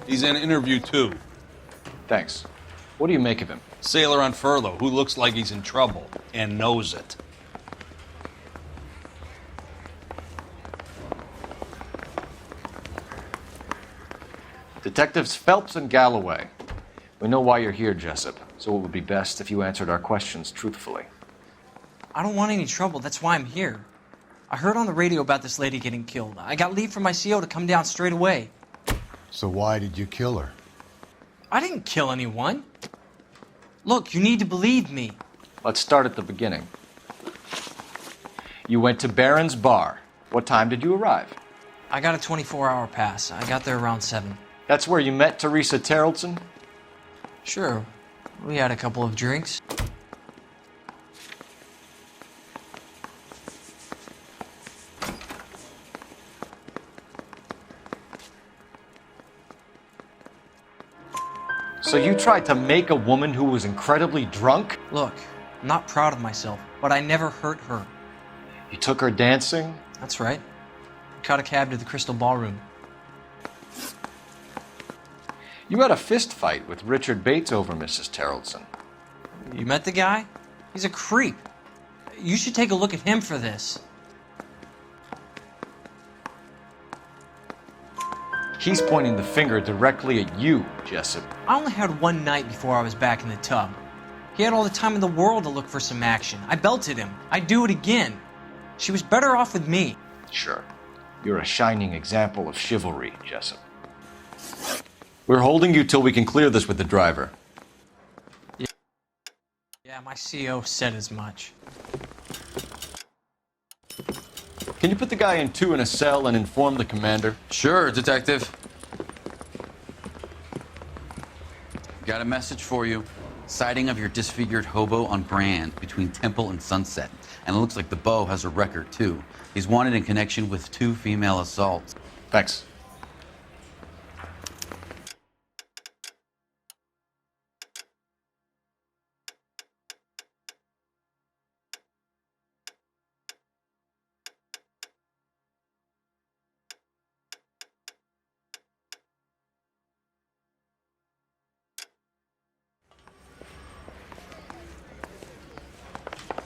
He's in interview 2. Thanks. What do you make of him? Sailor on furlough who looks like he's in trouble and knows it. Detectives Phelps and Galloway. We know why you're here, Jessup, so it would be best if you answered our questions truthfully. I don't want any trouble. That's why I'm here. I heard on the radio about this lady getting killed. I got leave from my CO to come down straight away. So why did you kill her? I didn't kill anyone. Look, you need to believe me. Let's start at the beginning. You went to Barron's Bar. What time did you arrive? I got a 24-hour pass. I got there around 7. That's where you met Teresa Terrellson? Sure. We had a couple of drinks. So you tried to make a woman who was incredibly drunk? Look, I'm not proud of myself, but I never hurt her. You took her dancing? That's right. Caught a cab to the Crystal Ballroom. You had a fist fight with Richard Bates over Mrs. Terrellson. You met the guy? He's a creep. You should take a look at him for this. He's pointing the finger directly at you, Jessup. I only had one night before I was back in the tub. He had all the time in the world to look for some action. I belted him. I'd do it again. She was better off with me. Sure. You're a shining example of chivalry, Jessup. We're holding you till we can clear this with the driver. Yeah, my CO said as much. Can you put the guy in 2 in a cell and inform the commander? Sure, Detective. Got a message for you. Sighting of your disfigured hobo on Brand between Temple and Sunset. And it looks like the Beau has a record, too. He's wanted in connection with 2 female assaults. Thanks.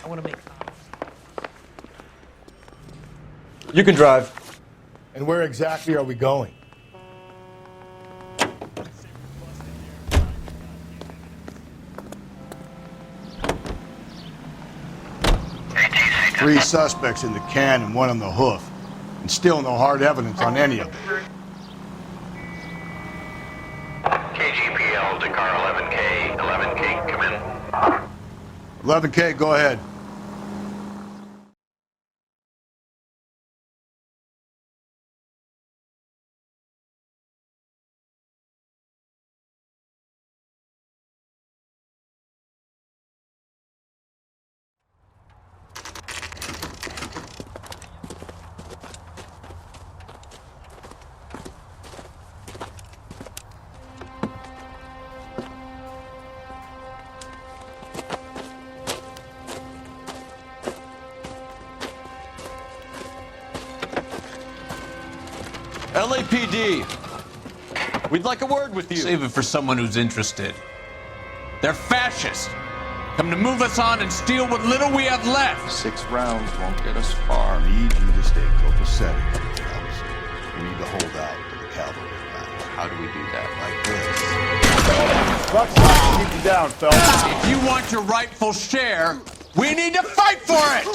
I want to make... You can drive. And where exactly are we going? Three suspects in the can and 1 on the hoof. And still no hard evidence on any of them. KGPL, Dakar 11K, 11K, come in. 11K, go ahead. LAPD, we'd like a word with you. Save it for someone who's interested. They're fascists. Come to move us on and steal what little we have left. 6 rounds won't get us far. I need you to stay copacetic, Phelps. You need to hold out to the cavalry rounds. How do we do that? Like this. Keep you down, Phelps. If you want your rightful share, we need to fight for it!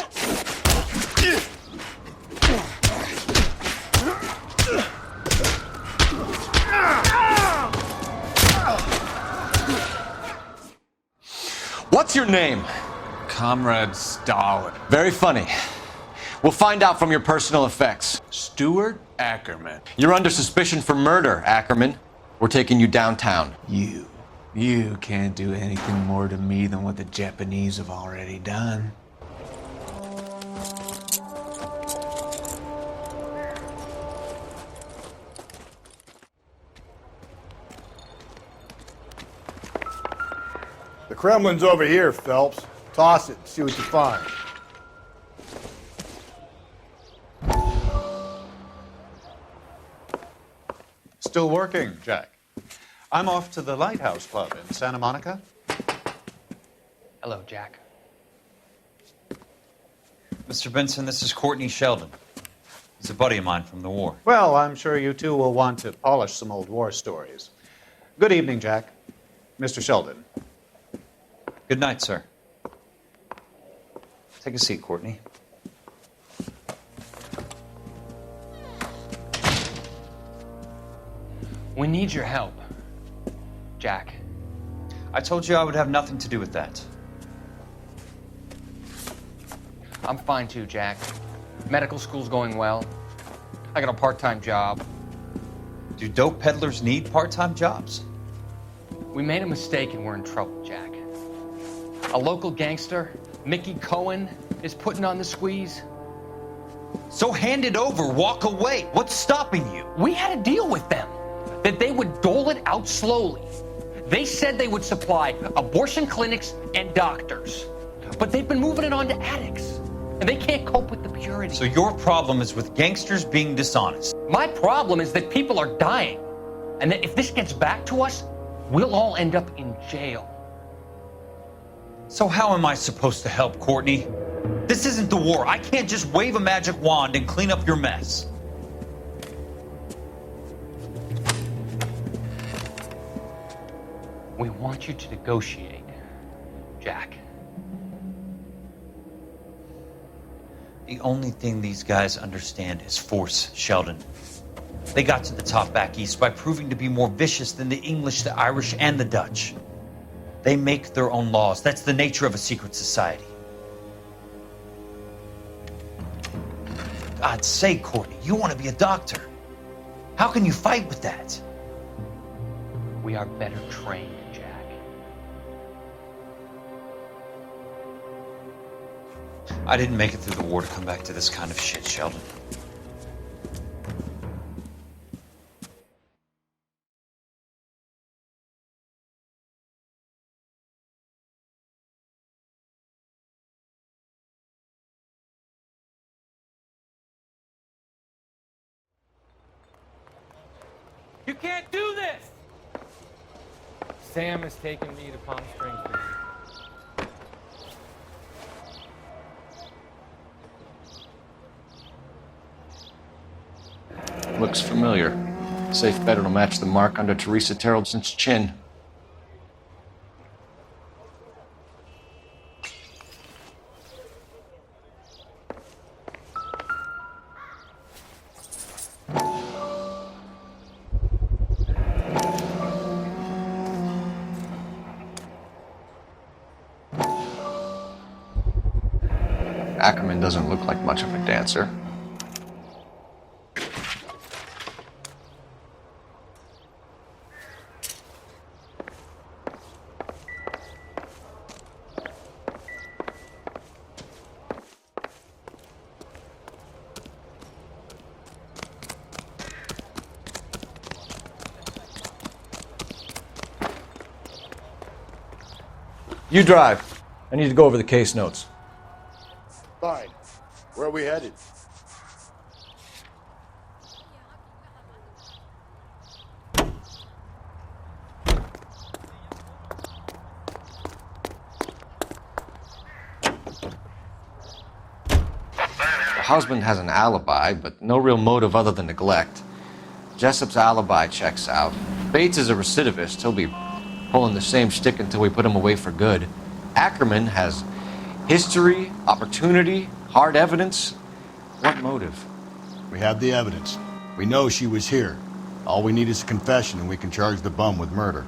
What's your name? Comrade Stalin. Very funny. We'll find out from your personal effects. Stuart Ackerman. You're under suspicion for murder, Ackerman. We're taking you downtown. You can't do anything more to me than what the Japanese have already done. The Kremlin's over here, Phelps. Toss it and see what you find. Still working, Jack. I'm off to the Lighthouse Club in Santa Monica. Hello, Jack. Mr. Benson, this is Courtney Sheldon. He's a buddy of mine from the war. Well, I'm sure you two will want to polish some old war stories. Good evening, Jack. Mr. Sheldon. Good night, sir. Take a seat, Courtney. We need your help, Jack. I told you I would have nothing to do with that. I'm fine too, Jack. Medical school's going well. I got a part-time job. Do dope peddlers need part-time jobs? We made a mistake and we're in trouble, Jack. A local gangster, Mickey Cohen, is putting on the squeeze. So hand it over, walk away. What's stopping you? We had a deal with them that they would dole it out slowly. They said they would supply abortion clinics and doctors, but they've been moving it on to addicts, and they can't cope with the purity. So your problem is with gangsters being dishonest. My problem is that people are dying, and that if this gets back to us, we'll all end up in jail. So how am I supposed to help, Courtney? This isn't the war. I can't just wave a magic wand and clean up your mess. We want you to negotiate, Jack. The only thing these guys understand is force, Sheldon. They got to the top back east by proving to be more vicious than the English, the Irish, and the Dutch. They make their own laws. That's the nature of a secret society. God's sake, Courtney, you want to be a doctor. How can you fight with that? We are better trained, Jack. I didn't make it through the war to come back to this kind of shit, Sheldon. You can't do this! Sam has taken me to Palm Springs for you. Looks familiar. Safe bet it'll match the mark under Teresa Terreldson's chin. Ackerman doesn't look like much of a dancer. You drive. I need to go over the case notes. Fine. Where are we headed? The husband has an alibi, but no real motive other than neglect. Jessup's alibi checks out. Bates is a recidivist. He'll be pulling the same shtick until we put him away for good. Ackerman has history, opportunity, hard evidence. What motive? We have the evidence. We know she was here. All we need is a confession and we can charge the bum with murder.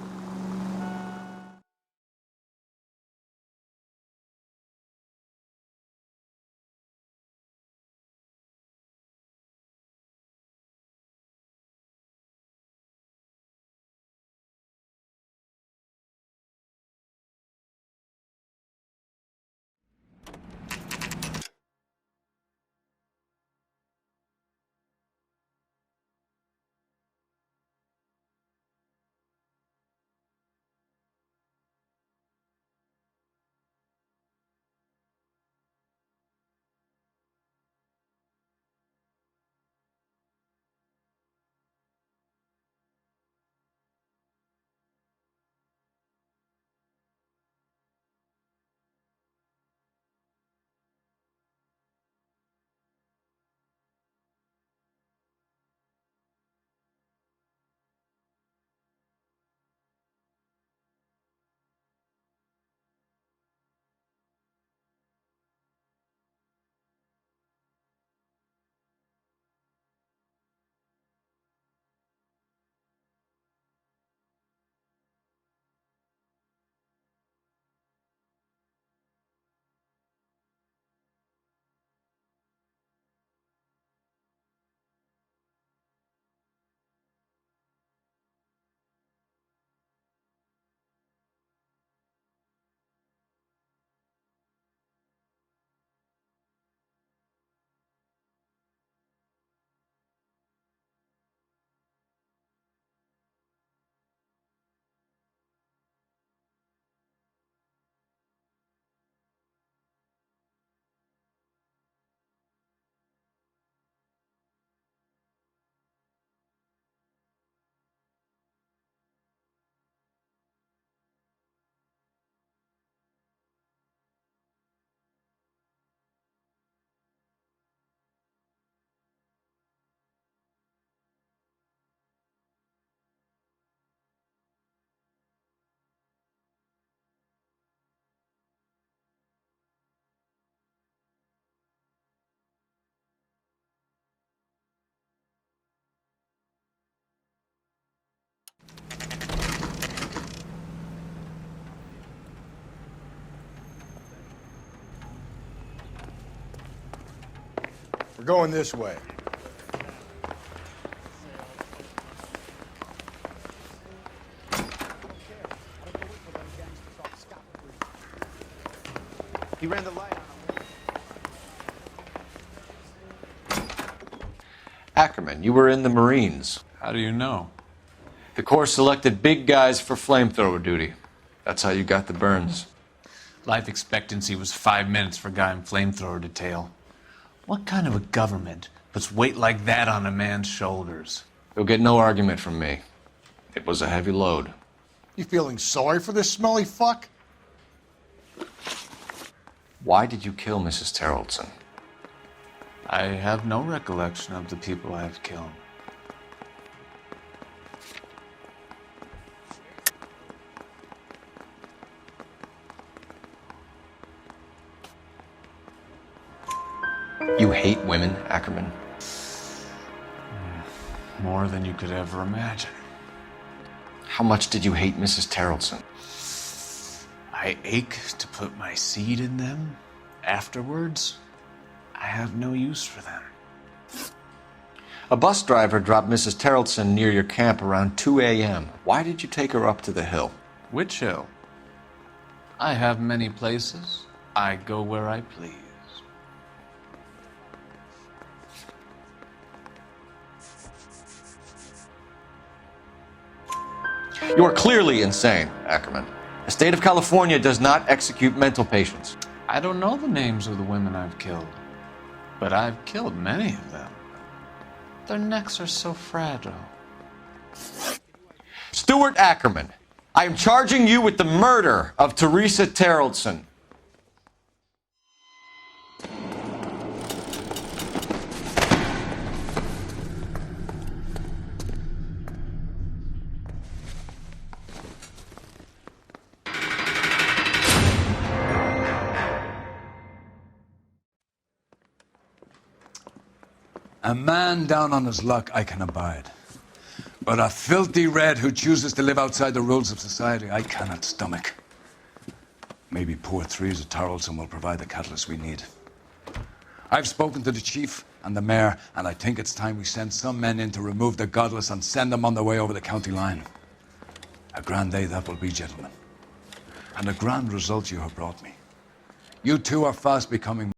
We're going this way. He ran the light on him. Ackerman, you were in the Marines. How do you know? The Corps selected big guys for flamethrower duty. That's how you got the burns. Life expectancy was 5 minutes for a guy in flamethrower detail. What kind of a government puts weight like that on a man's shoulders? You'll get no argument from me. It was a heavy load. You feeling sorry for this smelly fuck? Why did you kill Mrs. Terrelson? I have no recollection of the people I have killed. You hate women, Ackerman? More than you could ever imagine. How much did you hate Mrs. Terrelson? I ache to put my seed in them. Afterwards, I have no use for them. A bus driver dropped Mrs. Terrelson near your camp around 2 a.m. Why did you take her up to the hill? Which hill? I have many places. I go where I please. You are clearly insane, Ackerman. The state of California does not execute mental patients. I don't know the names of the women I've killed, but I've killed many of them. Their necks are so fragile. Stuart Ackerman, I am charging you with the murder of Teresa Terrelson. A man down on his luck I can abide. But a filthy red who chooses to live outside the rules of society, I cannot stomach. Maybe poor Teresa Terrelson will provide the catalyst we need. I've spoken to the chief and the mayor, and I think it's time we send some men in to remove the godless and send them on their way over the county line. A grand day that will be, gentlemen. And a grand result you have brought me. You two are fast becoming